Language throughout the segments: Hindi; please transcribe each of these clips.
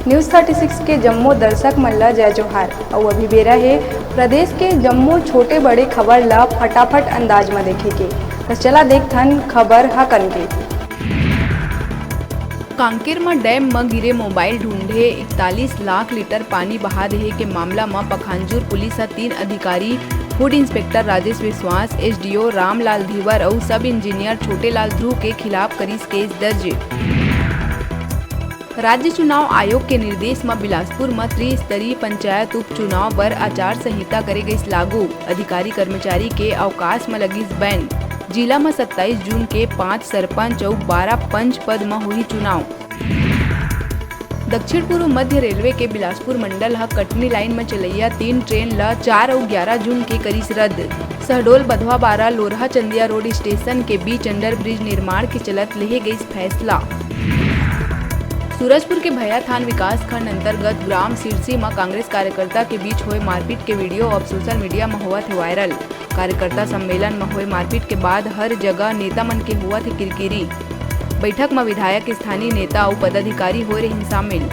न्यूज़ 36 के जम्मू दर्शक मन ला जय जोहार। और अभी बेरा है प्रदेश के जम्मू छोटे बड़े खबर ला फटाफट अंदाज में देखे के। तो चला देखथन खबर हा कन के। कांकेर में डैम में गिरे मोबाइल ढूंढे 41 लाख लीटर पानी बहा देहे के मामला में पखांजूर पुलिस 3 अधिकारी फूड इंस्पेक्टर राजेश विश्वास, एसडीओ रामलाल धीवर और सब इंजीनियर छोटेलाल ध्रुव के खिलाफ करीस केस दर्ज। राज्य चुनाव आयोग के निर्देश में बिलासपुर में त्रिस्तरीय पंचायत उपचुनाव पर आचार संहिता करे गई लागू। अधिकारी कर्मचारी के अवकाश में लगी बैन। जिला में 27 जून के 5 सरपंच और 12 पंच पद में हुई चुनाव। दक्षिण पूर्व मध्य रेलवे के बिलासपुर मंडल कटनी लाइन में चलैया 3 ट्रेन ला 4 और 11 जून के करीस रद्द। सहडोल बधवा बारा लोरहा चंदिया रोड स्टेशन के बीच अंडर ब्रिज निर्माण के चलत ले गई फैसला। सूरजपुर के भैया थान विकास खंड अंतर्गत ग्राम सिरसी में कांग्रेस कार्यकर्ता के बीच हुए मारपीट के वीडियो अब सोशल मीडिया में हुआ थे वायरल। कार्यकर्ता सम्मेलन में हुए मारपीट के बाद हर जगह नेता मन के हुआ थे किरकिरी। बैठक में विधायक, स्थानीय नेता और पदाधिकारी हो रहे शामिल।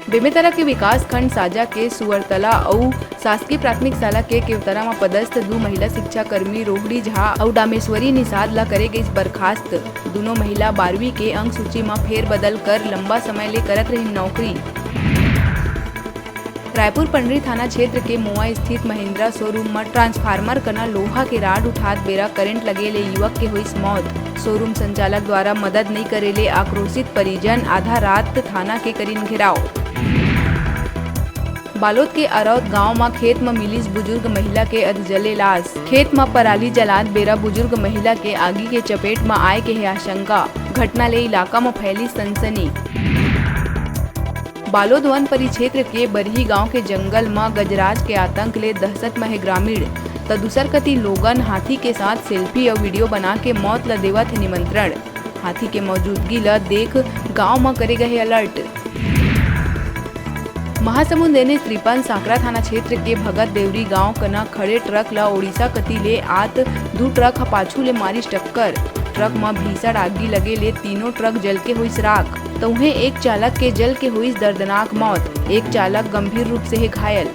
बेमेतरा के विकास खंड साजा के सुअरतला और शासकीय प्राथमिक शाला के केवतरा में पदस्थ 2 महिला शिक्षा कर्मी रोहिणी झा और डामेश्वरी निषाद ला करे गई बर्खास्त। दोनों महिला 12वीं के अंक सूची में फेर बदल कर लंबा समय ले करत रही नौकरी। रायपुर पंडरी थाना क्षेत्र के मोआ स्थित महिंद्रा शोरूम में ट्रांसफार्मर कना लोहा के राड उठात बेरा करंट लगे ले युवक के हुई मौत। शोरूम संचालक द्वारा मदद नहीं करेले आक्रोशित परिजन आधा रात थाना के करीन घेराव। बालोद के अरौद गांव में खेत में मिली बुजुर्ग महिला के अधजले लाश। खेत में पराली जलात बेरा बुजुर्ग महिला के आगी के चपेट में आए के है आशंका। घटना ले इलाका में फैली सनसनी। बालोद वन परिक्षेत्र के बरही गांव के जंगल में गजराज के आतंक ले दहशत में है ग्रामीण। तो दूसर कति लोगन हाथी के साथ सेल्फी और वीडियो बना के मौत ल देवत है निमंत्रण। हाथी के मौजूदगी ल देख गांव में करे गए अलर्ट। महासमुंद ने त्रिपन साकरा थाना क्षेत्र के भगत देवरी गांव कना खड़े ट्रक ला ओडिशा कति ले आत 2 ट्रक पाछू ले मारी टक्कर। ट्रक में भीषण आगी लगे ले तीनों ट्रक जल के हुई राख। तो उन्हें एक चालक के जल के हुई दर्दनाक मौत। एक चालक गंभीर रूप से है घायल।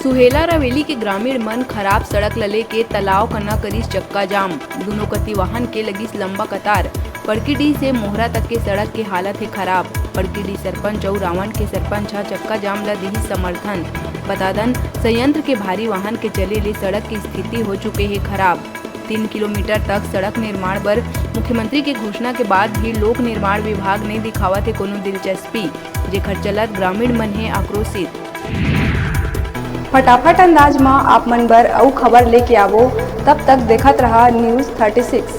सुहेला रवेली के ग्रामीण मन खराब सड़क लले के तालाब कना करीस चक्का जाम। दोनों कति वाहन के लगी लंबा कतार। पड़कीडीह से मोहरा तक के सड़क की हालत है खराब। पड़कीडीह सरपंच और रावण के सरपंच चक्का जाम ला दी समर्थन। बतादन संयंत्र के भारी वाहन के चले ले सड़क की स्थिति हो चुके है खराब। 3 किलोमीटर तक सड़क निर्माण पर मुख्यमंत्री की घोषणा के बाद भी लोक निर्माण विभाग नहीं दिखावा थे कोनो दिलचस्पी, जेकर चलत ग्रामीण मन है आक्रोशित। फटाफट अंदाज में आप मन बर अउ खबर लेके आवो। तब तक देखत रहा न्यूज़ 36।